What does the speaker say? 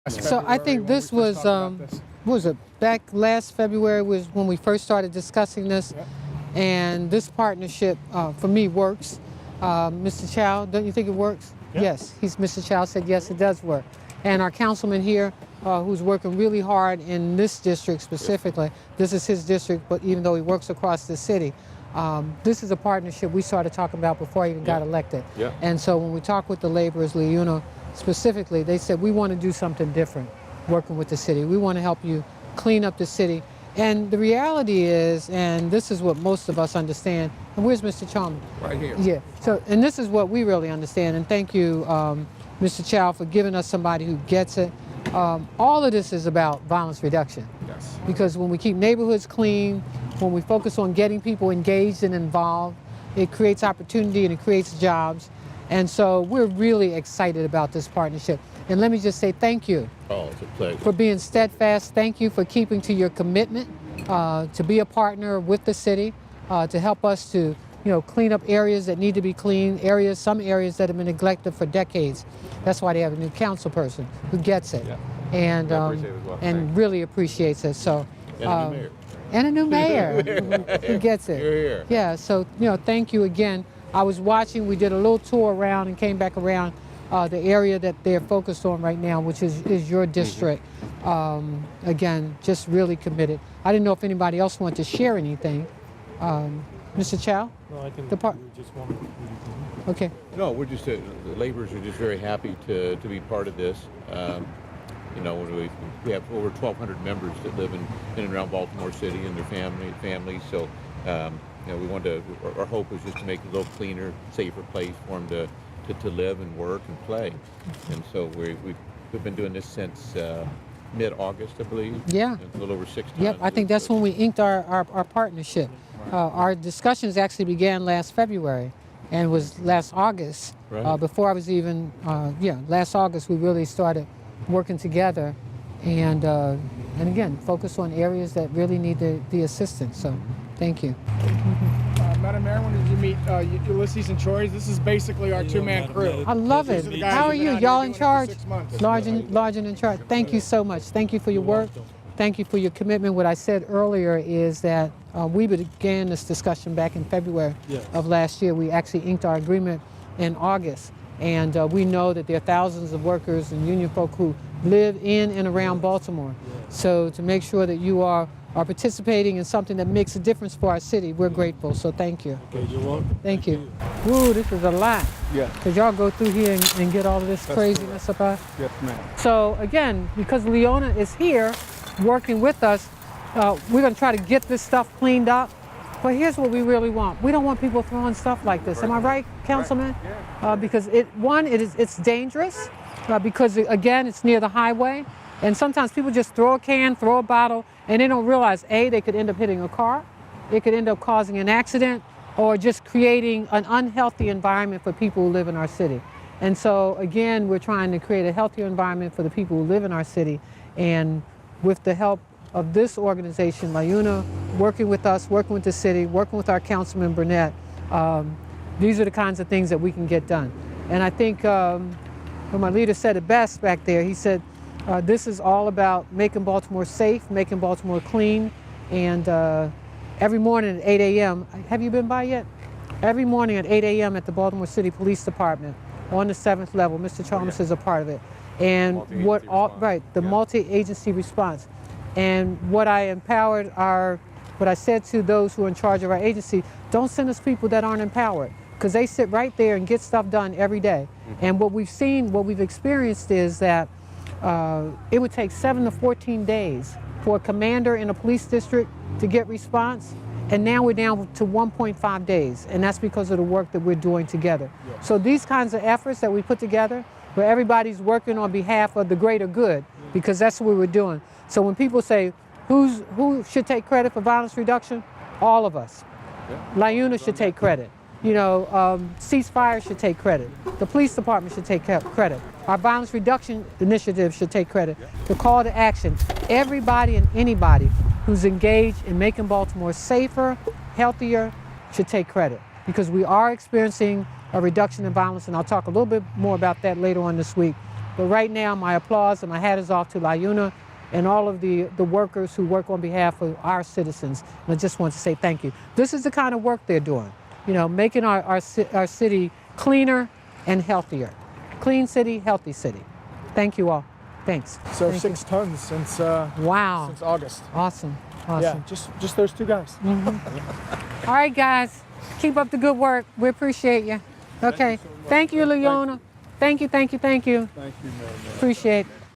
So I think this was, what was it, back last February was when we first started discussing this. Yep. And this partnership, for me, works. Mr. Chow, don't you think it works? Yep. Yes, Mr. Chow said yes, it does work. And our councilman here, who's working really hard in this district specifically, this is his district, but even though he works across the city, this is a partnership we started talking about before I even got elected. Yeah. And so when we talk with the laborers, LIUNA specifically, they said we want to do something different working with the city. We want to help you clean up the city. And the reality is, and this is what most of us understand, and where's Mr. Chalmers? Right here. Yeah, so, and this is what we really understand, and thank you, Mr. Chow, for giving us somebody who gets it. All of this is about violence reduction. Yes. Because when we keep neighborhoods clean, when we focus on getting people engaged and involved, it creates opportunity and it creates jobs. And so we're really excited about this partnership. And let me just say thank you. Oh, it's a pleasure. For being steadfast. Thank you for keeping to your commitment to be a partner with the city, to help us to clean up areas that need to be cleaned, some areas that have been neglected for decades. That's why they have a new council person who gets it. Yeah. And I appreciate it as well. and really appreciates it. So And a new mayor. and a new mayor who gets it. You're here. Yeah, so thank you again. I was watching, we did a little tour around and came back around the area that they're focused on right now, which is your district. Again, just really committed. I didn't know if anybody else wanted to share anything. Mr. Chow? No, I think The we part- just want to. Okay. No, we're just, the laborers are just very happy to be part of this. We have over 1,200 members that live in and around Baltimore City and their families. So, we wanted to, our hope was just to make it a little cleaner, safer place for them to live and work and play. And so we've been doing this since mid-August, I believe. Yeah. It's a little over 6 Yep, I think that's when we inked our partnership. Our discussions actually began last February and was last August. Right. Before I was even, last August we really started working together and again, focus on areas that really need the assistance. So, thank you. Madam Mayor, when did you meet Ulysses and Troy? This is basically our two-man crew. I love it. These are the guys How are who've been you? out here Y'all doing in it for charge? 6 months. Large and in charge. Thank you so much. Thank you for your work. Thank you for your commitment. What I said earlier is that we began this discussion back in February of last year. We actually inked our agreement in August. And we know that there are thousands of workers and union folk who live in and around Baltimore. So to make sure that you are participating in something that makes a difference for our city, we're grateful. So thank you. Okay, you're welcome. Thank you. Woo, this is a lot. Yeah. Because y'all go through here and get all of this craziness about. Yes, ma'am. So again, because LIUNA is here working with us, we're going to try to get this stuff cleaned up. But here's what we really want. We don't want people throwing stuff like this. Am I right, Councilman? Yeah. Because it's dangerous. Because again, it's near the highway. And sometimes people just throw a can, throw a bottle, and they don't realize, A, they could end up hitting a car, it could end up causing an accident, or just creating an unhealthy environment for people who live in our city. And so, again, we're trying to create a healthier environment for the people who live in our city. And with the help of this organization, LIUNA, working with us, working with the city, working with our Councilman Burnett, these are the kinds of things that we can get done. And I think when my leader said it best back there, he said, this is all about making Baltimore safe, making Baltimore clean, and every morning at 8 a.m., have you been by yet? Every morning at 8 a.m. at the Baltimore City Police Department on the 7th level, Mr. Chalmers is a part of it. And the multi-agency response. And what I said to those who are in charge of our agency, don't send us people that aren't empowered, because they sit right there and get stuff done every day. And what we've experienced is that it would take 7 to 14 days for a commander in a police district to get response, and now we're down to 1.5 days, and that's because of the work that we're doing together. So these kinds of efforts that we put together, where everybody's working on behalf of the greater good, because that's what we're doing. So when people say, who should take credit for violence reduction? All of us. LIUNA should take credit. Ceasefire should take credit. The police department should take credit. Our violence reduction initiative should take credit. The call to action. Everybody and anybody who's engaged in making Baltimore safer, healthier, should take credit. Because we are experiencing a reduction in violence, and I'll talk a little bit more about that later on this week. But right now, my applause and my hat is off to LIUNA and all of the workers who work on behalf of our citizens. And I just want to say thank you. This is the kind of work they're doing, you know, making our city cleaner and healthier. Clean city, healthy city. Thank you all. Thanks. So Thank 6 tons since Wow. since August. Awesome. Yeah, just those 2 guys. All right, guys. Keep up the good work. We appreciate you. Okay. Thank you, LIUNA. Thank you, thank you, thank you. Thank you, Madam Mayor. Appreciate it.